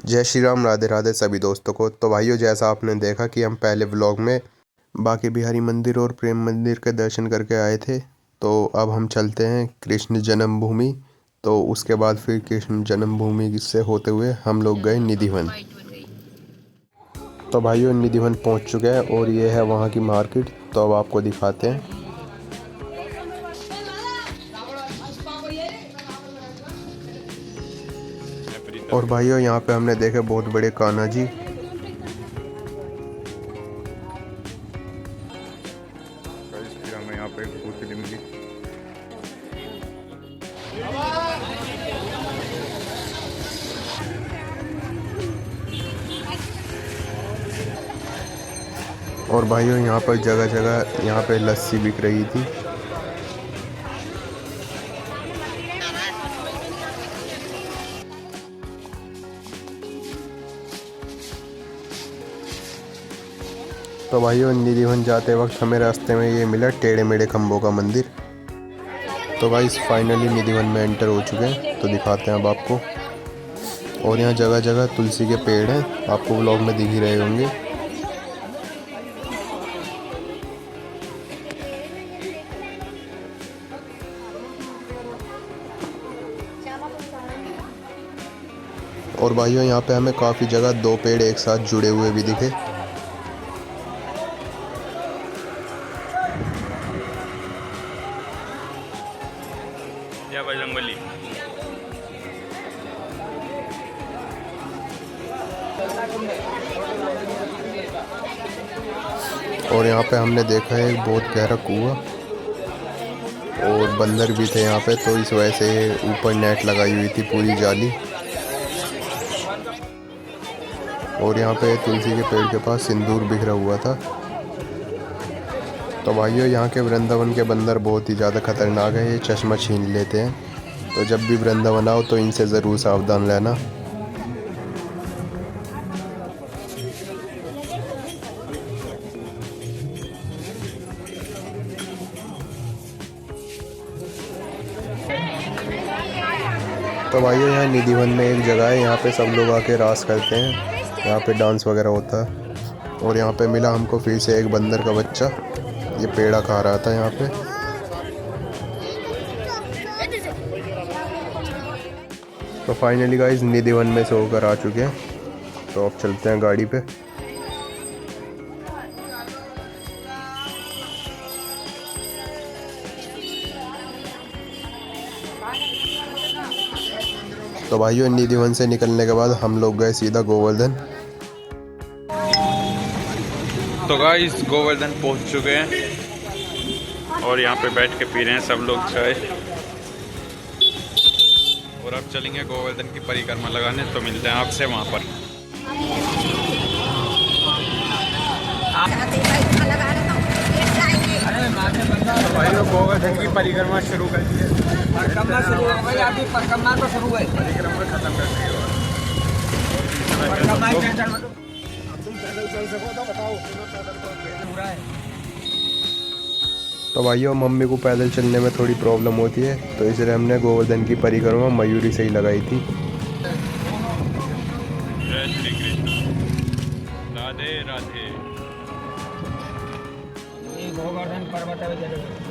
जय श्री राम, राधे राधे सभी दोस्तों को। तो भाइयों, जैसा आपने देखा कि हम पहले व्लॉग में बांके बिहारी मंदिर और प्रेम मंदिर के दर्शन करके आए थे, तो अब हम चलते हैं कृष्ण जन्मभूमि। तो उसके बाद फिर कृष्ण जन्मभूमि से होते हुए हम लोग गए निधिवन। तो भाइयों, निधिवन पहुंच चुके हैं और ये है वहाँ की मार्केट। तो अब आपको दिखाते हैं। और भाइयों, यहाँ पे हमने देखे बहुत बड़े कान्हा जी। हमें यहाँ पे पूछड़ी मिली। और भाइयों, यहाँ पर जगह जगह यहाँ पे लस्सी बिक रही थी। तो भाइयों, निधिवन जाते वक्त हमें रास्ते में ये मिला टेढ़े मेढ़े खम्भों का मंदिर। तो भाई फाइनली निधिवन में एंटर हो चुके हैं। तो दिखाते हैं अब आपको। और यहाँ जगह जगह तुलसी के पेड़ हैं, आपको व्लॉग में दिख ही रहे होंगे। और भाइयों, यहाँ पे हमें काफ़ी जगह दो पेड़ एक साथ जुड़े हुए भी दिखे। या बजरंगबली। और यहाँ पे हमने देखा है एक बहुत गहरा कुआं, और बंदर भी थे यहाँ पे, तो इस वजह से ऊपर नेट लगाई हुई थी, पूरी जाली। और यहाँ पे तुलसी के पेड़ के पास सिंदूर बिखरा हुआ था। तो भाइयों, यहाँ के वृंदावन के बंदर बहुत ही ज़्यादा खतरनाक है, ये चश्मा छीन लेते हैं। तो जब भी वृंदावन आओ तो इनसे ज़रूर सावधान रहना। तो भाइयों, यहाँ निधिवन में एक जगह है, यहाँ पे सब लोग आके रास करते हैं, यहाँ पे डांस वगैरह होता है। और यहाँ पे मिला हमको फिर से एक बंदर का बच्चा, ये पेड़ा खा रहा था यहाँ पे। तो फाइनली गाइस निधिवन में से होकर आ चुके हैं। तो अब चलते हैं गाड़ी पे। तो भाइयों, निधिवन से निकलने के बाद हम लोग गए सीधा गोवर्धन। तो गाइस गोवर्धन पहुंच चुके हैं और यहाँ पे बैठ के पी रहे हैं सब लोग चाय। और अब चलेंगे गोवर्धन की परिक्रमा लगाने। तो मिलते हैं आपसे वहाँ पर। तो भाइयों, गोवर्धन की परिक्रमा शुरू कर दी है। परिक्रमा शुरू हो गई, अभी परिक्रमा तो शुरू है। परिक्रमा खत्म कर दी है। तो भाइयों, मम्मी को पैदल चलने में थोड़ी प्रॉब्लम होती है, तो इसलिए हमने गोवर्धन की परिक्रमा मयूरी से ही लगाई थी। जय श्री कृष्ण, राधे राधे। गोवर्धन पर्वत है।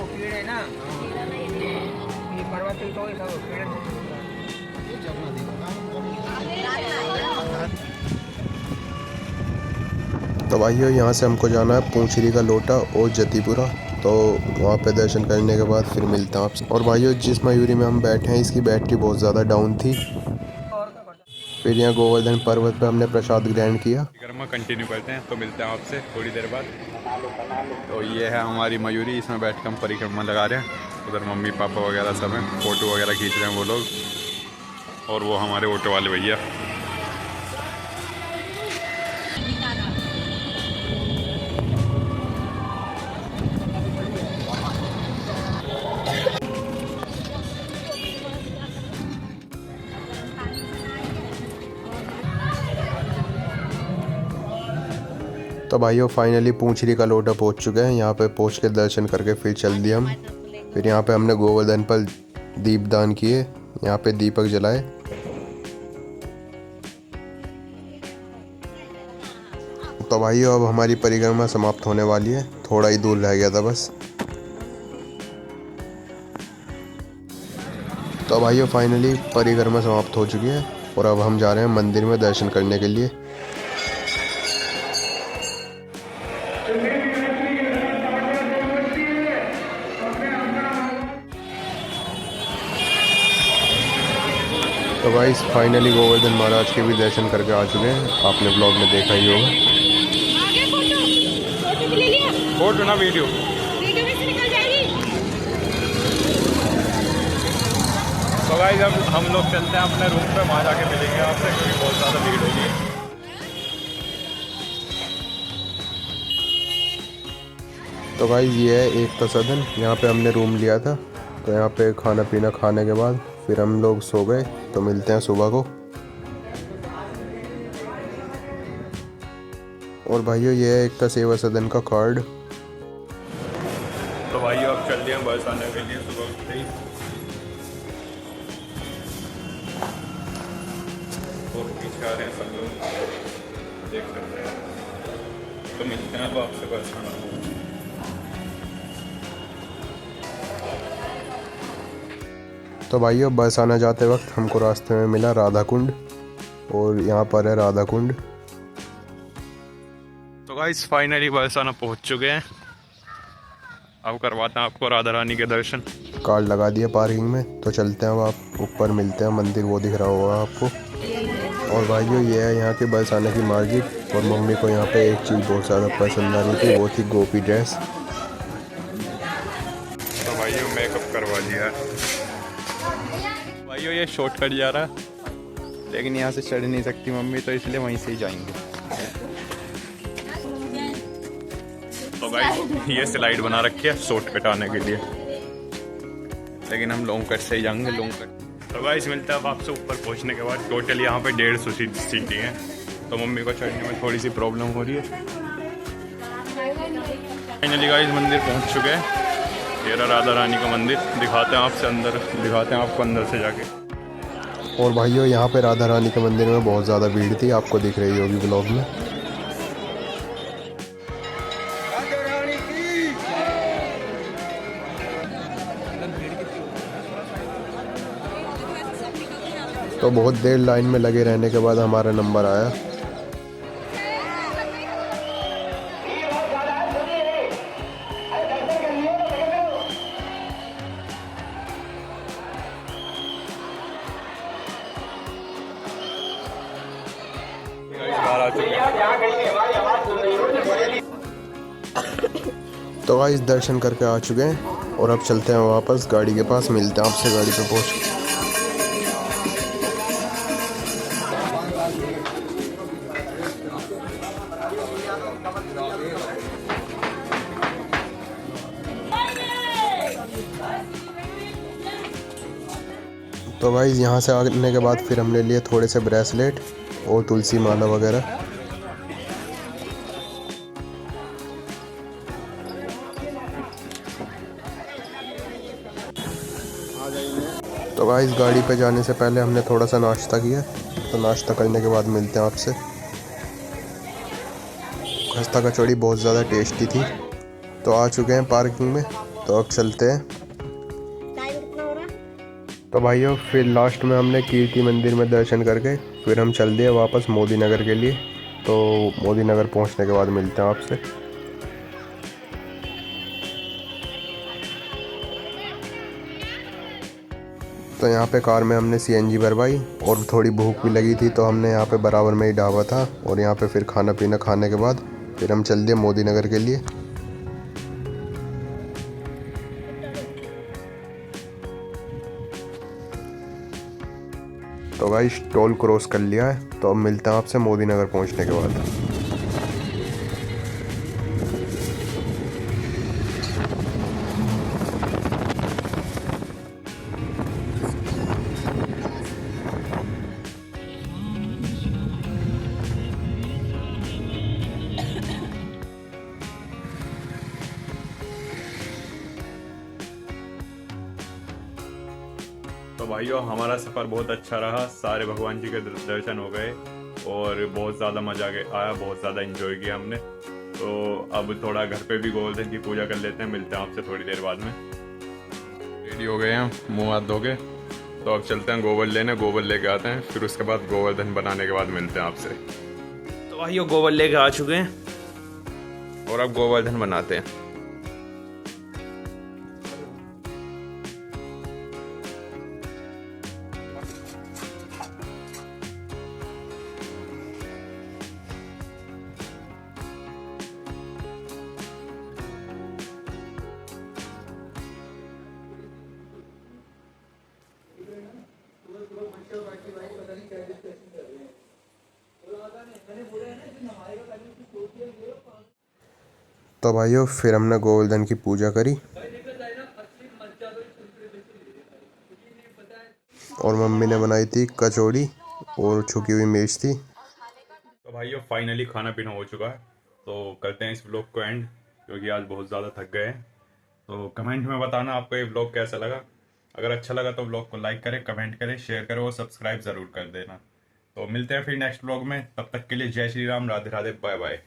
पेड़ है ना, ये पर्वत ही तो है, पेड़। तो भाइयों, यहाँ से हमको जाना है पूंछरी का लोटा और जतीपुरा। तो वहाँ पे दर्शन करने के बाद फिर मिलते हैं आपसे। और भाइयों, जिस मयूरी में हम बैठे हैं इसकी बैटरी बहुत ज़्यादा डाउन थी। फिर यहाँ गोवर्धन पर्वत पे हमने प्रसाद ग्रहण किया। परिक्रमा कंटिन्यू करते हैं। तो मिलते हैं आपसे थोड़ी देर बाद। तो ये है हमारी मयूरी, इसमें बैठ कर हम परिक्रमा लगा रहे हैं। उधर मम्मी पापा वगैरह सब हैं, फ़ोटो वगैरह खींच रहे हैं वो लोग। और वो हमारे ऑटो वाले भैया। तो भाइयों फाइनली पूंछरी का लोटा पहुंच चुके हैं। यहाँ पे पहुंच के दर्शन करके फिर चल दिए हम। फिर यहाँ पे हमने गोवर्धन पर दीपदान किए, यहाँ पे दीपक जलाए। तो भाइयों अब हमारी परिक्रमा समाप्त होने वाली है, थोड़ा ही दूर रह गया था बस। तो भाइयों फाइनली परिक्रमा समाप्त हो चुकी है और अब हम जा रहे हैं मंदिर में दर्शन करने के लिए। तो गाइस फाइनली गोवर्धन महाराज के भी दर्शन करके आ चुके हैं, आपने ब्लॉग में देखा ही होगा। फोटो ना वीडियो। में से निकल जाएगी। तो गाइस अब हम लोग चलते हैं अपने रूम पे, वहाँ जाके मिलेंगे आपसे क्योंकि बहुत ज़्यादा भीड़ होगी। तो गाइस ये है एकता सदन, यहाँ पे हमने रूम लिया था। तो यहाँ पे खाना पीना खाने के बाद फिर हम लोग सो गए। तो मिलते हैं सुबह को। और भाइयों ये है एकता सेवा सदन का कार्ड। तो भाइयों अब चल दिए बस आने के लिए सुबह उठते ही। और पीछे आ रहे हैं सब लोग, देख सकते हैं। तो मिलते हैं अब आपसे बस आना। तो भाइयों बस आना जाते वक्त हमको रास्ते में मिला राधा कुंड, और यहाँ पर है राधा कुंड। तो गाइस फाइनली बस आना पहुँच चुके हैं। अब करवाते हैं आपको राधा रानी के दर्शन। कार्ड लगा दिया पार्किंग में। तो चलते हैं अब आप ऊपर मिलते हैं, मंदिर वो दिख रहा होगा आपको। और भाइयों ये है यहाँ के बस आने की मार्केट। और मम्मी को यहाँ पे एक चीज़ बहुत ज़्यादा पसंद आ रही थी, वो थी गोपी ड्रेस। तो भाइयों मेकअप करवा लिया। भाइयों ये शॉर्टकट जा रहा है, लेकिन यहाँ से चढ़ नहीं सकती मम्मी, तो इसलिए वहीं से ही जाएंगे। तो गाइस ये स्लाइड बना रखी है शॉर्टकट आने के लिए, लेकिन हम लॉन्ग कट से ही जाएंगे, लॉन्ग कट। तो गाइस मिलता है अब आपसे ऊपर पहुँचने के बाद। टोटल यहाँ पे 150 सीटें हैं, तो मम्मी को चढ़ने में थोड़ी सी प्रॉब्लम हो रही है। फाइनली गाइस मंदिर पहुँच चुके हैं। ये रहा राधा रानी का मंदिर, दिखाते हैं आपसे अंदर, दिखाते हैं आपको अंदर से जाके। और भाइयों यहाँ पे राधा रानी के मंदिर में बहुत ज़्यादा भीड़ थी, आपको दिख रही होगी ब्लॉग में। तो बहुत देर लाइन में लगे रहने के बाद हमारा नंबर आया। तो गाइस दर्शन करके आ चुके हैं और अब चलते हैं वापस गाड़ी के पास। मिलते हैं आपसे गाड़ी पे पहुँच के। तो गाइस यहाँ से आने के बाद फिर हमने लिए थोड़े से ब्रेसलेट और तुलसी माला वगैरह। तो गाइस गाड़ी पे जाने से पहले हमने थोड़ा सा नाश्ता किया। तो नाश्ता करने के बाद मिलते हैं आपसे। खस्ता कचौड़ी बहुत ज़्यादा टेस्टी थी। तो आ चुके हैं पार्किंग में, तो अब चलते हैं। तो भाइयों फिर लास्ट में हमने कीर्ति मंदिर में दर्शन करके फिर हम चल दिए वापस मोदी नगर के लिए। तो मोदी नगर पहुंचने के बाद मिलते हैं आपसे। तो यहाँ पे कार में हमने CNG भरवाई और थोड़ी भूख भी लगी थी, तो हमने यहाँ पे बराबर में ही ढाबा था और यहाँ पे फिर खाना पीना खाने के बाद फिर हम चल दिए मोदी नगर के लिए। तो गाइस टोल क्रॉस कर लिया है, तो अब मिलते हैं आपसे मोदी नगर पहुँचने के बाद। तो भाइयों हमारा सफ़र बहुत अच्छा रहा, सारे भगवान जी के दर्शन हो गए और बहुत ज़्यादा मज़ा आया, बहुत ज़्यादा एंजॉय किया हमने। तो अब थोड़ा घर पे भी गोवर्धन की पूजा कर लेते हैं, मिलते हैं आपसे थोड़ी देर बाद में। रेडी हो गए हैं मुँह हाथ धो के, तो अब चलते हैं गोबर लेने, गोबर लेके आते हैं, फिर उसके बाद गोवर्धन बनाने के बाद मिलते हैं आपसे। तो भाइयों गोबर लेके आ चुके हैं और अब गोवर्धन बनाते हैं। तो भाइयों फिर हमने गोवर्धन की पूजा करी और मम्मी ने बनाई थी कचौड़ी और छुकी हुई मिर्च थी। तो भाइयों फाइनली खाना पीना हो चुका है, तो करते हैं इस व्लॉग को एंड, क्योंकि आज बहुत ज़्यादा थक गए हैं। तो कमेंट में बताना आपको ये व्लॉग कैसा लगा। अगर अच्छा लगा तो व्लॉग को लाइक करें, कमेंट करें, शेयर करें और सब्सक्राइब ज़रूर कर देना। तो मिलते हैं फिर नेक्स्ट व्लॉग में, तब तक के लिए जय श्री राम, राधे राधे, बाय बाय।